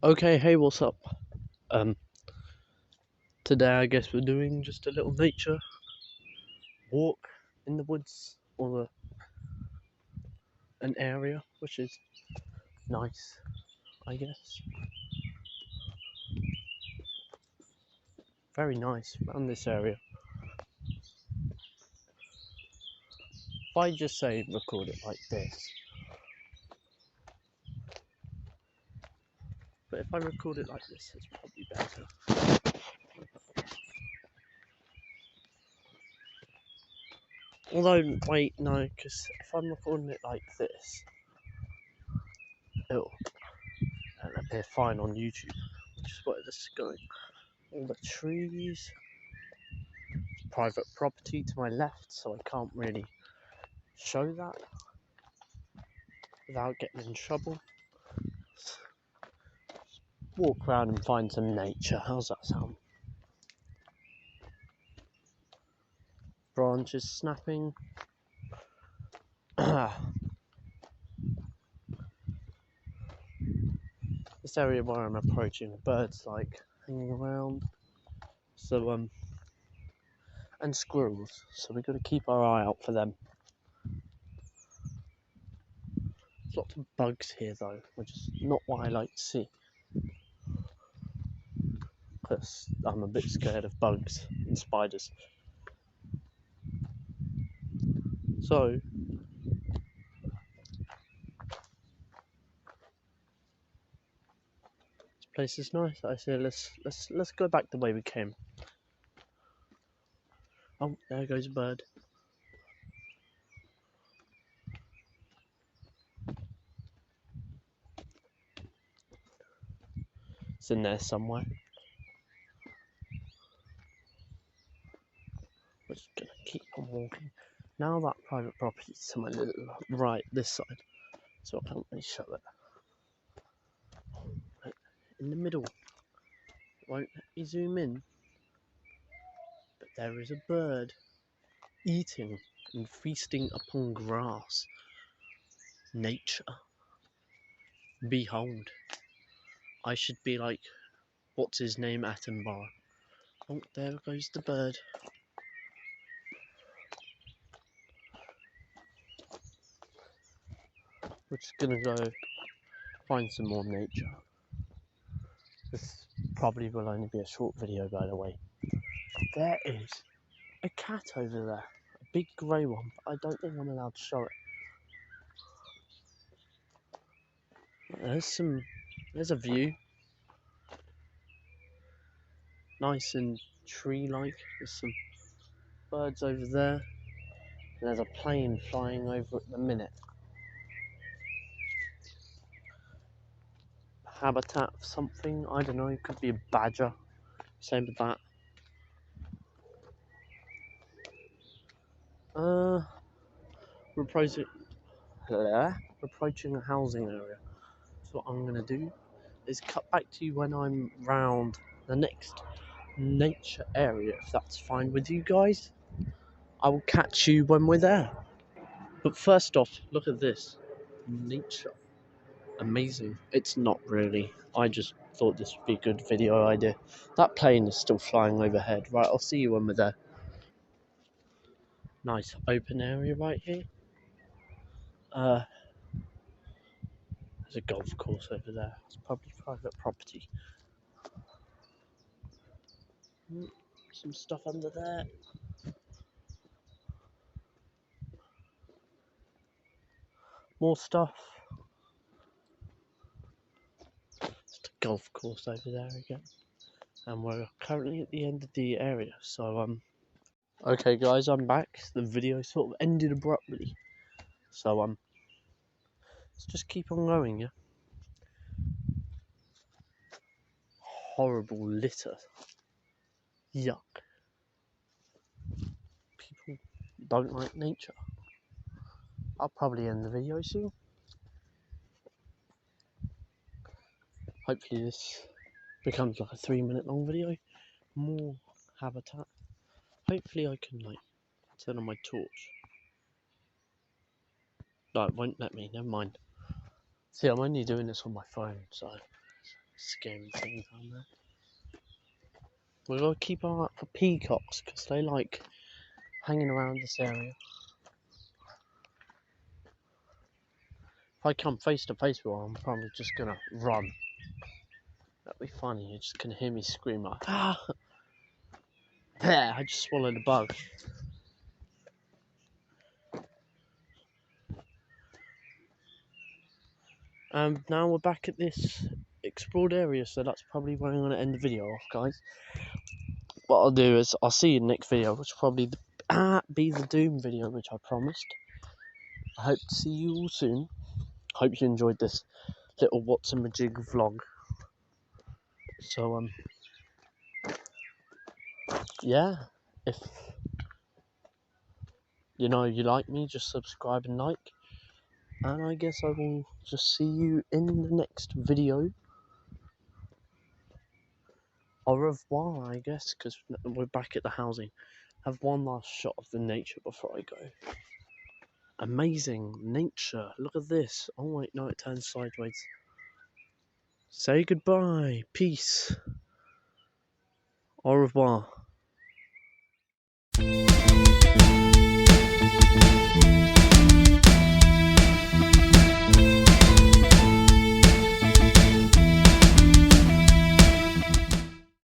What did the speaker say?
Okay, hey, what's up? Um, Today I guess we're doing just a little nature walk in the woods or an area, which is nice, I guess. Very nice around this area. If I just say record it like this, but if I record it like this, it's probably better. Although, wait, no, because if I'm recording it like this, it'll appear fine on YouTube, which is where this is going. All the trees, private property to my left, so I can't really show that without getting in trouble. Walk around and find some nature. How's that sound? Branches snapping. This area where I'm approaching, birds like hanging around. So and squirrels. So we've got to keep our eye out for them. There's lots of bugs here though, which is not what I like to see. Because I'm a bit scared of bugs and spiders. So this place is nice. I say let's go back the way we came. Oh, there goes a bird. It's in there somewhere. We're just gonna keep on walking. Now that private property is to my little right, this side, so I can't really show it. Right in the middle. Won't let me zoom in. But there is a bird eating and feasting upon grass. Nature. Behold. I should be like, what's his name, Attenborough. Oh, there goes the bird. We're just gonna go find some more nature. This probably will only be a short video, by the way. There is a cat over there. A big grey one, but I don't think I'm allowed to show it. There's a view. Nice and tree-like. There's some birds over there. And there's a plane flying over at the minute. Habitat of something, I don't know, it could be a badger. Same with that. We're approaching a housing area. So what I'm gonna do is cut back to you when I'm round the next nature area, if that's fine with you guys. I will catch you when we're there. But first off, look at this. Nature. Amazing. It's not really. I just thought this would be a good video idea. That plane is still flying overhead. Right, I'll see you when we're there. Nice open area right here. There's a golf course over there. It's probably private property. Some stuff under there. More stuff. Just a golf course over there again. And we're currently at the end of the area, so okay guys, I'm back. The video sort of ended abruptly. So let's just keep on going, yeah? Horrible litter. Yuck. People don't like nature. I'll probably end the video soon. Hopefully this becomes like a 3-minute long video. More habitat. Hopefully I can like turn on my torch. No, it won't let me, never mind. See, I'm only doing this on my phone, so scary thing down there. We've got to keep our eye out for peacocks because they like hanging around this area. If I come face to face with one, I'm probably just gonna run. That'd be funny. You're just gonna hear me scream like, ah! There, I just swallowed a bug. Now we're back at this explored area, so that's probably where I'm going to end the video off, guys. What I'll do is, I'll see you in the next video, which will probably be the Doom video, which I promised. I hope to see you all soon. Hope you enjoyed this little What's a Majig vlog. So, yeah, if you know you like me, just subscribe and like. And I guess I will just see you in the next video. Au revoir, I guess, because we're back at the housing. Have one last shot of the nature before I go. Amazing nature. Look at this. Oh wait, no, it turns sideways. Say goodbye. Peace. Au revoir.